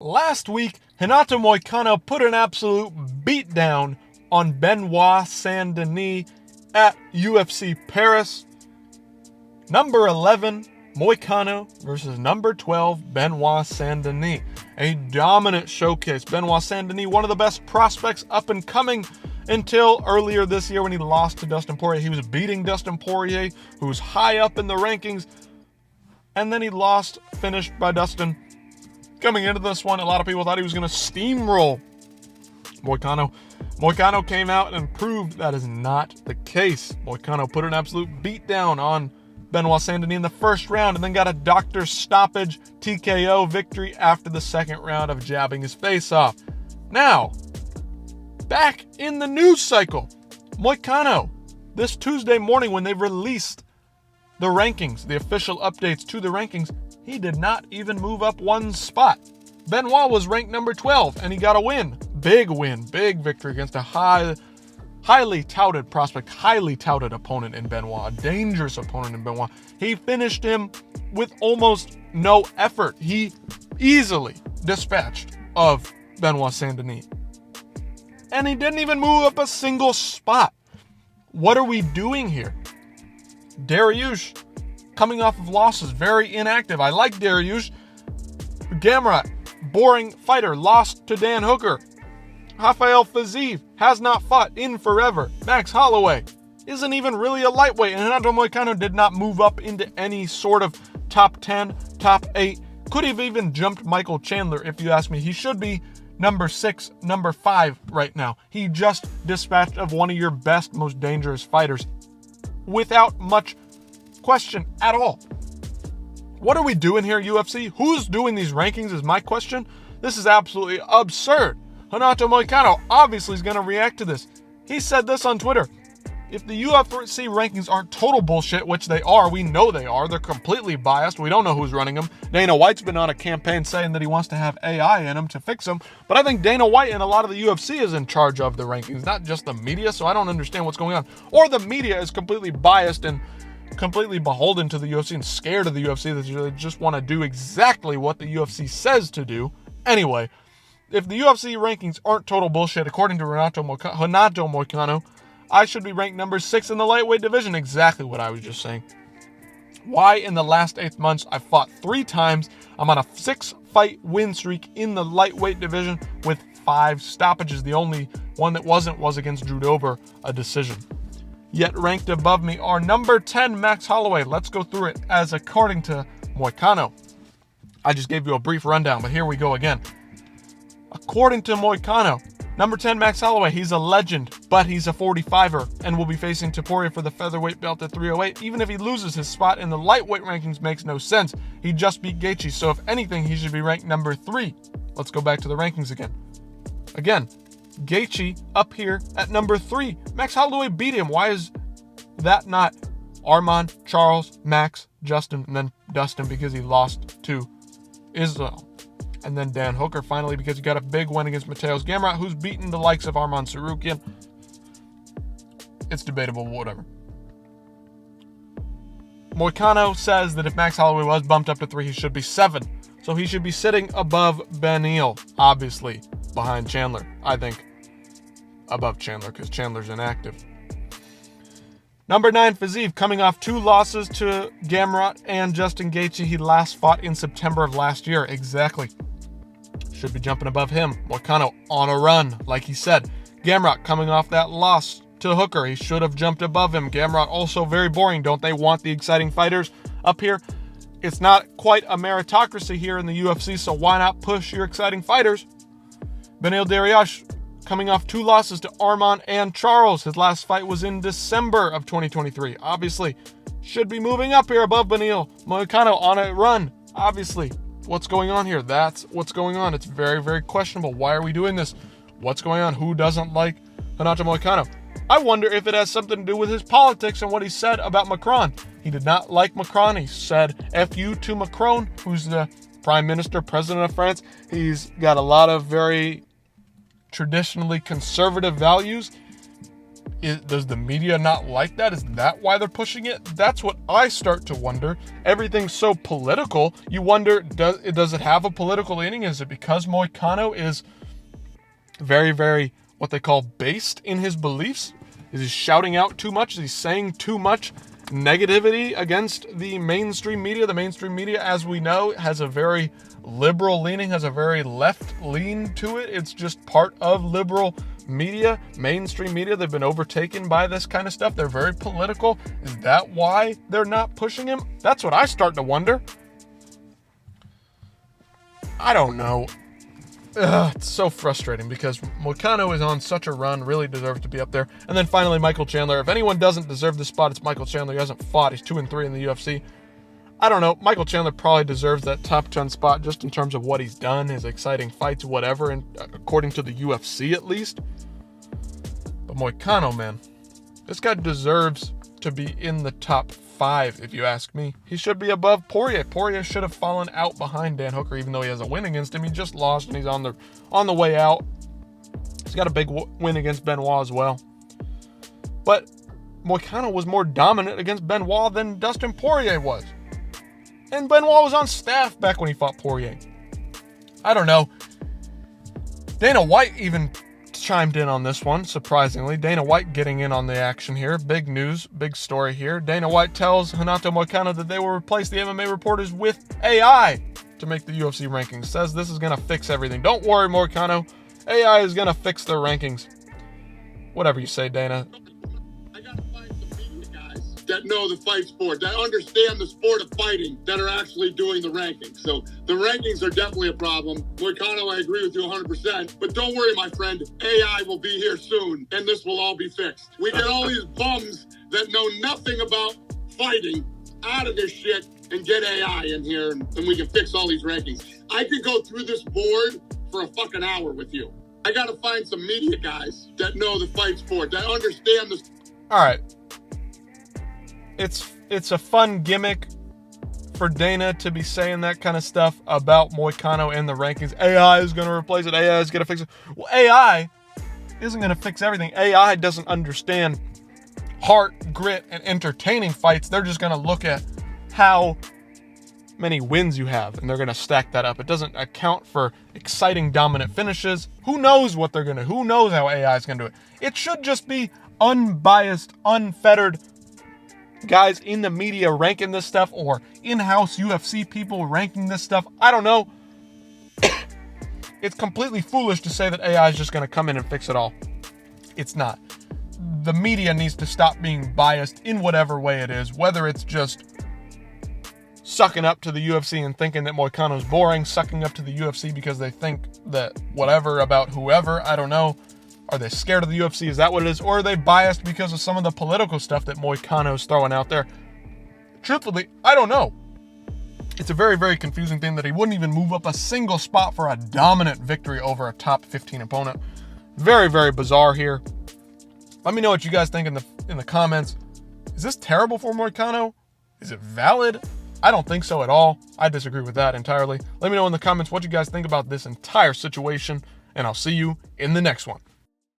Last week, Renato Moicano put an absolute beatdown on Benoit Saint-Denis at UFC Paris. Number 11, Moicano versus number 12, Benoit Saint-Denis. A dominant showcase. Benoit Saint-Denis, one of the best prospects up and coming until earlier this year when he lost to Dustin Poirier. He was beating Dustin Poirier, who was high up in the rankings, and then he lost, finished by Dustin. Coming into this one, a lot of people thought he was going to steamroll Moicano. Moicano came out and proved that is not the case. Moicano put an absolute beatdown on Benoit Saint-Denis in the first round and then got a doctor stoppage TKO victory after the second round of jabbing his face off. Now, back in the news cycle, Moicano, this Tuesday morning when they released the rankings, the official updates to the rankings, he did not even move up one spot. Benoit was ranked number 12 and he got a win, big victory against a highly touted prospect, highly touted opponent in Benoit, a dangerous opponent in Benoit. He finished him with almost no effort. He easily dispatched of Benoit Saint-Denis. And he didn't even move up a single spot. What are we doing here? Dariush, coming off of losses, very inactive. I like Dariush. Gamrot, boring fighter, lost to Dan Hooker. Rafael Fiziev has not fought in forever. Max Holloway isn't even really a lightweight. And Renato Moicano did not move up into any sort of top 10, top 8. Could have even jumped Michael Chandler, if you ask me. He should be number 6, number 5 right now. He just dispatched of one of your best, most dangerous fighters without much question at all. What are we doing here, UFC? Who's doing these rankings is my question. This is absolutely absurd. Renato Moicano obviously is going to react to this. He said this on Twitter. If the UFC rankings aren't total bullshit, which they are, we know they are. They're completely biased. We don't know who's running them. Dana White's been on a campaign saying that he wants to have AI in them to fix them. But I think Dana White and a lot of the UFC is in charge of the rankings, not just the media. So I don't understand what's going on. Or the media is completely biased and completely beholden to the UFC and scared of the UFC that they just want to do exactly what the UFC says to do. Anyway, if the UFC rankings aren't total bullshit, according to Renato Moicano, I should be ranked number 6 in the lightweight division. Exactly what I was just saying. Why in the last 8 months I fought 3 times. I'm on a 6-fight win streak in the lightweight division with 5 stoppages. The only one that was against Drew Dober, a decision. Yet ranked above me are number 10, Max Holloway. Let's go through it as according to Moicano. I just gave you a brief rundown, but here we go again. According to Moicano, number 10, Max Holloway, he's a legend, but he's a 45er and will be facing Poirier for the featherweight belt at 308. Even if he loses, his spot in the lightweight rankings makes no sense. He just beat Gaethje, so if anything, he should be ranked number 3. Let's go back to the rankings again. Gaethje up here at number 3. Max Holloway beat him. Why is that not Arman, Charles, Max, Justin, and then Dustin because he lost to Israel? And then Dan Hooker finally because he got a big win against Mateusz Gamrot, who's beaten the likes of Arman Tsarukyan. It's debatable, whatever. Moicano says that if Max Holloway was bumped up to 3, he should be 7. So he should be sitting above Beneil, obviously, behind Chandler. I think above Chandler because Chandler's inactive. Number 9, Fiziev, coming off 2 losses to Gamrot and Justin Gaethje. He last fought in September of last year. Exactly. Should be jumping above him. Moicano on a run, like he said. Gamrot coming off that loss to Hooker. He should have jumped above him. Gamrot also very boring. Don't they want the exciting fighters up here? It's not quite a meritocracy here in the UFC, so why not push your exciting fighters? Beneil Dariush coming off 2 losses to Arman and Charles. His last fight was in December of 2023. Obviously, should be moving up here above Beneil. Moicano on a run. Obviously, what's going on here? That's what's going on. It's very questionable. Why are we doing this? What's going on? Who doesn't like Renato Moicano? I wonder if it has something to do with his politics and what he said about Macron. He did not like Macron. He said F you to Macron, who's the Prime Minister, President of France. He's got a lot of very traditionally conservative values. Does the media not like that? Is that why they're pushing it? That's what I start to wonder. Everything's so political. You wonder, does it have a political leaning? Is it because Moicano is very, very, what they call, based in his beliefs? Is he shouting out too much? Is he saying too much negativity against the mainstream media? The mainstream media, as we know, has a very liberal leaning, has a very left lean to it. It's just part of liberal media, mainstream media. They've been overtaken by this kind of stuff. They're very political. Is that why they're not pushing him? That's what I start to wonder. I don't know. It's so frustrating because Moicano is on such a run, really deserves to be up there. And then finally, Michael Chandler. If anyone doesn't deserve this spot, it's Michael Chandler. He hasn't fought. He's 2-3 in the UFC. I don't know. Michael Chandler probably deserves that top 10 spot just in terms of what he's done, his exciting fights, whatever, and according to the UFC at least. But Moicano, man, this guy deserves to be in the top 5, if you ask me. He should be above Poirier. Poirier should have fallen out behind Dan Hooker, even though he has a win against him. He just lost, and he's on the way out. He's got a big win against Benoit as well. But Moicano was more dominant against Benoit than Dustin Poirier was. And Benoit was on staff back when he fought Poirier. I don't know. Dana White even chimed in on this one, surprisingly. Dana White getting in on the action here. Big news, big story here. Dana White tells Renato Moicano that they will replace the MMA reporters with AI to make the UFC rankings. Says this is going to fix everything. Don't worry, Moicano. AI is going to fix their rankings. Whatever you say, Dana. I got to find some media guys that know the fight sport, that understand the sport of fighting, that are actually doing the rankings. So the rankings are definitely a problem. Moicano, I agree with you 100%. But don't worry, my friend. AI will be here soon, and this will all be fixed. We get all these bums that know nothing about fighting out of this shit and get AI in here, and we can fix all these rankings. I could go through this board for a fucking hour with you. I got to find some media guys that know the fight sport, that understand the... All right. It's a fun gimmick for Dana to be saying that kind of stuff about Moicano and the rankings. AI is going to replace it. AI is going to fix it. Well, AI isn't going to fix everything. AI doesn't understand heart, grit, and entertaining fights. They're just going to look at how many wins you have, and they're going to stack that up. It doesn't account for exciting, dominant finishes. Who knows what they're going to... Who knows how AI is going to do it? It should just be unbiased, unfettered guys in the media ranking this stuff, or in-house UFC people ranking this stuff. I don't know. It's completely foolish to say that AI is just going to come in and fix it all. It's not. The media needs to stop being biased in whatever way it is, whether it's just sucking up to the UFC and thinking that Moicano's boring, sucking up to the UFC because they think that whatever about whoever, I don't know. Are they scared of the UFC? Is that what it is? Or are they biased because of some of the political stuff that Moicano's throwing out there? Truthfully, I don't know. It's a very, very confusing thing that he wouldn't even move up a single spot for a dominant victory over a top 15 opponent. Very, very bizarre here. Let me know what you guys think in the comments. Is this terrible for Moicano? Is it valid? I don't think so at all. I disagree with that entirely. Let me know in the comments what you guys think about this entire situation, and I'll see you in the next one.